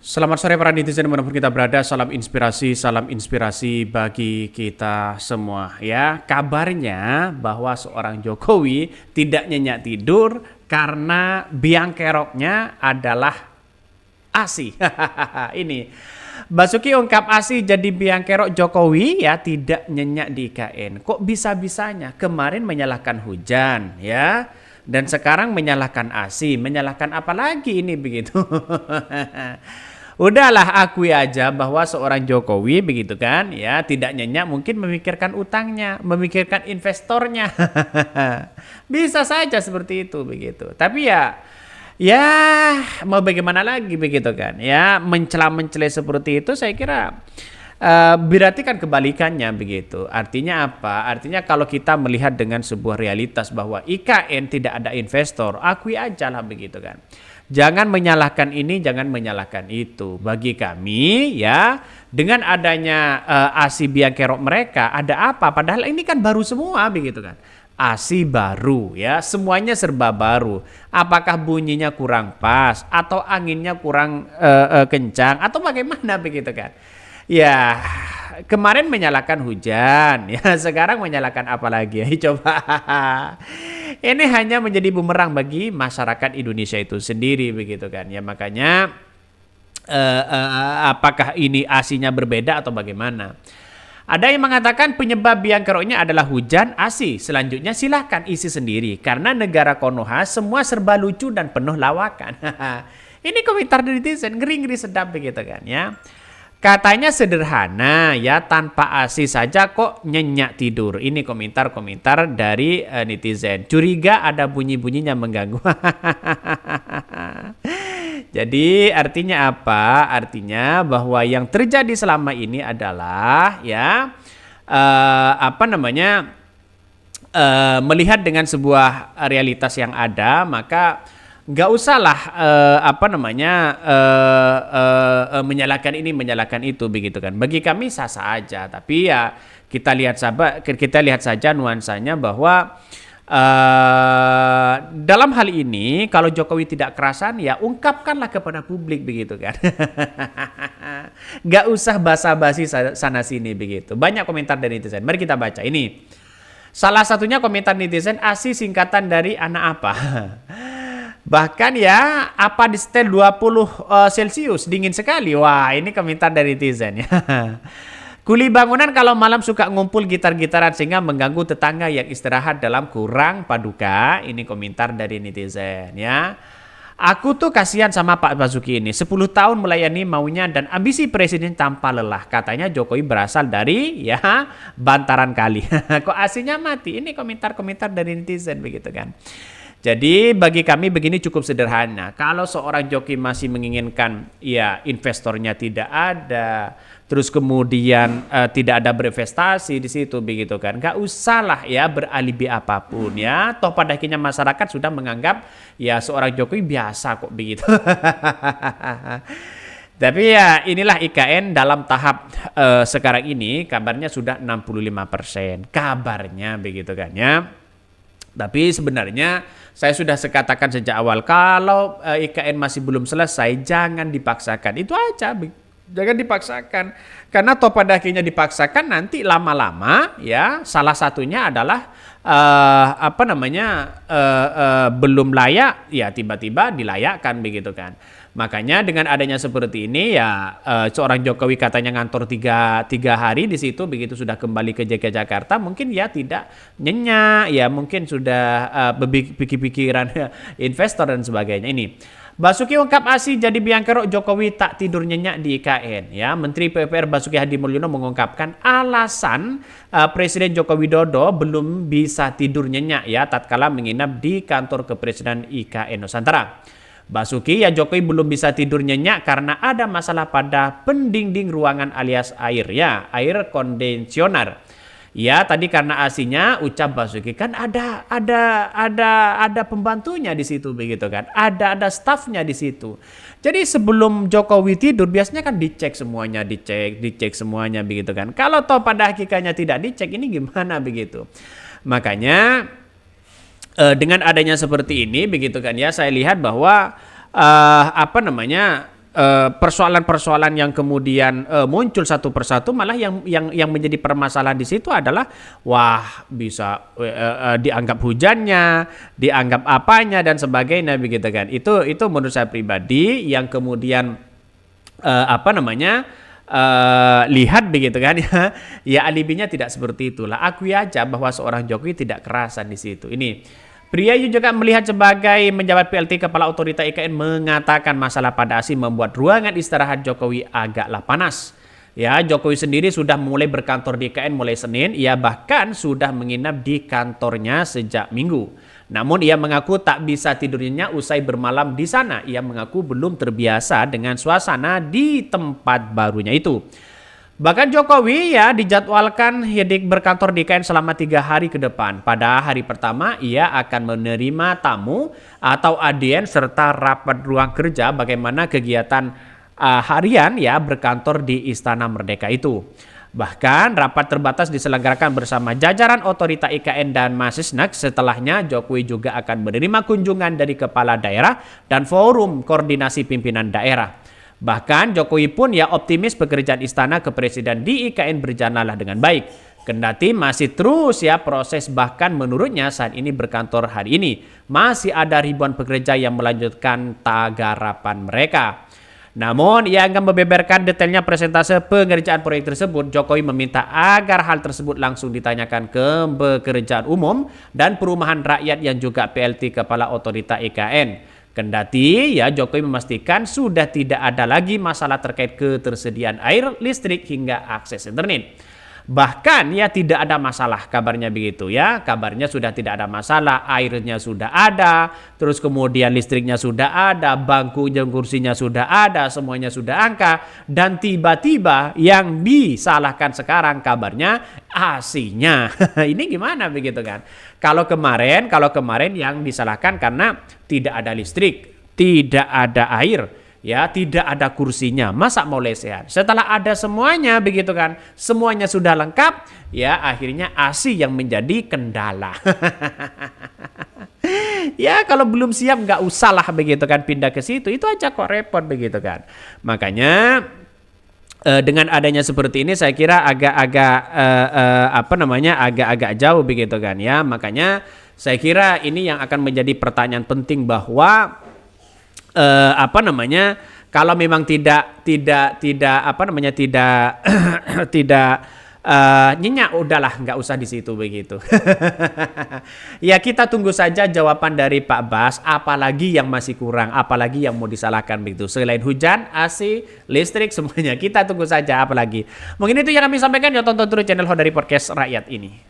Selamat sore para netizen dimanapun kita berada, salam inspirasi bagi kita semua ya. Kabarnya bahwa seorang Jokowi tidak nyenyak tidur karena biang keroknya adalah ASI. Ini Basuki ungkap ASI jadi biang kerok Jokowi ya tidak nyenyak di IKN. Kok bisa-bisanya kemarin menyalahkan hujan ya. Dan sekarang menyalahkan ASI, menyalahkan apa lagi ini begitu? Udahlah akui aja bahwa seorang Jokowi begitu kan ya tidak nyenyak mungkin memikirkan utangnya, memikirkan investornya. Bisa saja seperti itu begitu. Tapi ya mau bagaimana lagi begitu kan ya mencela-mencela seperti itu saya kira berarti kan kebalikannya begitu. Artinya apa? Artinya kalau kita melihat dengan sebuah realitas bahwa IKN tidak ada investor, akui aja lah begitu kan. Jangan menyalahkan ini, jangan menyalahkan itu. Bagi kami ya, dengan adanya ASI biang kerok mereka, ada apa? Padahal ini kan baru semua begitu kan. ASI baru ya, semuanya serba baru. Apakah bunyinya kurang pas atau anginnya kurang kencang atau bagaimana begitu kan? Ya, kemarin menyalahkan hujan, ya sekarang menyalahkan apa lagi? Coba. Ini hanya menjadi bumerang bagi masyarakat Indonesia itu sendiri begitu kan. Ya makanya apakah ini ASI-nya berbeda atau bagaimana? Ada yang mengatakan penyebab biang keroknya adalah hujan ASI. Selanjutnya silahkan isi sendiri. Karena negara Konoha semua serba lucu dan penuh lawakan. Ini komentar dari netizen, ngeri-ngeri sedap begitu kan ya. Katanya sederhana ya tanpa ASI saja kok nyenyak tidur. Ini komentar-komentar dari netizen. Curiga ada bunyi-bunyinya mengganggu. Jadi artinya apa? Artinya bahwa yang terjadi selama ini adalah ya melihat dengan sebuah realitas yang ada maka nggak usahlah menyalahkan ini menyalahkan itu begitu kan. Bagi kami sah-sah aja, tapi ya kita lihat saja nuansanya bahwa dalam hal ini kalau Jokowi tidak kerasan ya ungkapkanlah kepada publik begitu kan. Nggak usah basa-basi sana sini begitu. Banyak komentar dari netizen. Mari kita baca ini. Salah satunya komentar netizen ASI singkatan dari anak apa? Bahkan ya apa di setel 20 Celcius dingin sekali. Wah ini komentar dari netizen ya. Kuli bangunan kalau malam suka ngumpul gitar-gitaran sehingga mengganggu tetangga yang istirahat dalam kurang paduka. Ini komentar dari netizen ya. Aku tuh kasihan sama Pak Basuki ini. 10 tahun melayani maunya dan ambisi presiden tanpa lelah. Katanya Jokowi berasal dari ya bantaran kali. Kok aslinya mati? Ini komentar-komentar dari netizen begitu kan. Jadi bagi kami begini cukup sederhana. Kalau seorang joki masih menginginkan ya investornya tidak ada, terus kemudian tidak ada berinvestasi di situ begitu kan. Gak usah lah ya beralibi apapun ya. Toh pada akhirnya masyarakat sudah menganggap ya seorang Jokowi biasa kok begitu. Tapi ya inilah IKN dalam tahap sekarang ini kabarnya sudah 65%. Kabarnya begitu kan ya. Tapi sebenarnya saya sudah katakan sejak awal kalau IKN masih belum selesai jangan dipaksakan. Itu aja, jangan dipaksakan. Karena toh pada akhirnya dipaksakan nanti lama-lama ya salah satunya adalah belum layak ya tiba-tiba dilayakkan begitu kan. Makanya dengan adanya seperti ini ya seorang Jokowi katanya ngantor tiga hari di situ begitu sudah kembali ke Jakarta mungkin ya tidak nyenyak ya mungkin sudah pikir-pikiran investor dan sebagainya ini. Basuki ungkap ASI jadi biang kerok Jokowi tak tidur nyenyak di IKN ya. Menteri PUPR Basuki Hadi Mulyono mengungkapkan alasan Presiden Joko Widodo belum bisa tidur nyenyak ya tatkala menginap di kantor kepresidenan IKN Nusantara. Basuki ya Jokowi belum bisa tidur nyenyak karena ada masalah pada pendingding ruangan alias air ya, air kondisioner. Ya tadi karena ASI-nya ucap Basuki kan ada pembantunya di situ begitu kan. Ada stafnya di situ. Jadi sebelum Jokowi tidur biasanya kan dicek semuanya, dicek semuanya begitu kan. Kalau toh pada hakikatnya tidak dicek ini gimana begitu. Makanya dengan adanya seperti ini begitu kan ya saya lihat bahwa persoalan-persoalan yang kemudian muncul satu persatu, malah yang menjadi permasalahan di situ adalah wah bisa dianggap hujannya, dianggap apanya dan sebagainya begitu kan. Itu menurut saya pribadi yang kemudian lihat begitu kan ya, ya alibinya tidak seperti itulah. Akui aja bahwa seorang Jokowi tidak kerasan di situ. Ini Priayu juga melihat sebagai menjabat PLT Kepala Otorita IKN mengatakan masalah pada ASI membuat ruangan istirahat Jokowi agaklah panas. Ya, Jokowi sendiri sudah mulai berkantor di IKN mulai Senin, ia bahkan sudah menginap di kantornya sejak Minggu. Namun ia mengaku tak bisa tidurnya usai bermalam di sana. Ia mengaku belum terbiasa dengan suasana di tempat barunya itu. Bahkan Jokowi ya dijadwalkan berkantor di IKN selama 3 hari ke depan. Pada hari pertama ia akan menerima tamu atau adien serta rapat ruang kerja bagaimana kegiatan harian ya berkantor di Istana Merdeka itu. Bahkan rapat terbatas diselenggarakan bersama jajaran otorita IKN dan Masisnak. Setelahnya Jokowi juga akan menerima kunjungan dari kepala daerah dan forum koordinasi pimpinan daerah. Bahkan Jokowi pun ya optimis pekerjaan istana kepresiden di IKN berjalanlah dengan baik. Kendati masih terus ya proses, bahkan menurutnya saat ini berkantor hari ini masih ada ribuan pekerja yang melanjutkan tagarapan mereka. Namun ia akan membeberkan detailnya presentase pengerjaan proyek tersebut. Jokowi meminta agar hal tersebut langsung ditanyakan ke Pekerjaan Umum dan Perumahan Rakyat yang juga PLT Kepala Otorita IKN. Kendati ya Jokowi memastikan sudah tidak ada lagi masalah terkait ketersediaan air, listrik hingga akses internet. Bahkan ya tidak ada masalah kabarnya begitu ya. Kabarnya sudah tidak ada masalah, airnya sudah ada, terus kemudian listriknya sudah ada, bangku dan kursinya sudah ada, semuanya sudah angka. Dan tiba-tiba yang disalahkan sekarang kabarnya AC-nya. Ini gimana begitu kan? Kalau kemarin yang disalahkan karena tidak ada listrik, tidak ada air, ya tidak ada kursinya, masa mau lesehan? Setelah ada semuanya begitu kan, semuanya sudah lengkap, ya akhirnya AC yang menjadi kendala. Ya kalau belum siap nggak usah lah begitu kan pindah ke situ, itu aja kok repot begitu kan. Makanya dengan adanya seperti ini saya kira agak-agak jauh begitu kan ya. Makanya saya kira ini yang akan menjadi pertanyaan penting bahwa kalau memang tidak nyenyak, udahlah nggak usah di situ begitu. Ya kita tunggu saja jawaban dari Pak Bas, apalagi yang masih kurang, apalagi yang mau disalahkan begitu. Selain hujan, AC, listrik semuanya kita tunggu saja apalagi. Mungkin itu yang kami sampaikan, ya tonton terus channel Ho dari Podcast Rakyat ini.